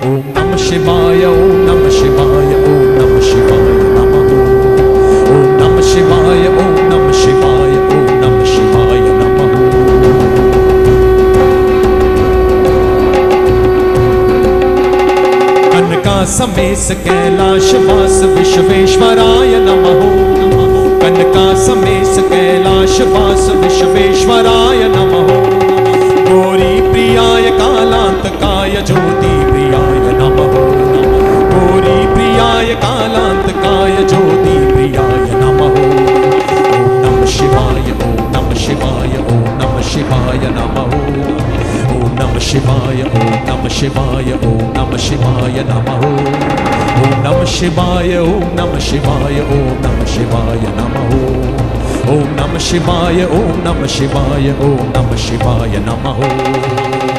Om Namah Shivaya, Om Namah Shivaya, Om Namah Shivaya Namaha. Om Namah Shivaya, Om Namah Shivaya, Om Namah Shivaya Namaha. कनका समेस कैलाश वास विश्वेश्वराय नमः। कनका समेस कैलाश वास विश्वेश्वराय नमः। गौरी प्रियाय कालांतकाय ज्योति प्रियाय नमः। गौरी प्रियाय कालांतकाय ज्योति प्रियाय नमः। ओम नमः शिवाय, ओम नमः शिवाय, ओम नमः शिवाय नमः। ओम नमः शिवाय, ओम नमः शिवाय, ओम नमः शिवाय नमः। ओम नमः शिवाय, ओम नमः शिवाय, ओम नमः शिवाय नमः। ओम नमः शिवाय, ओम नमः शिवाय, ओम नमः शिवाय नमः।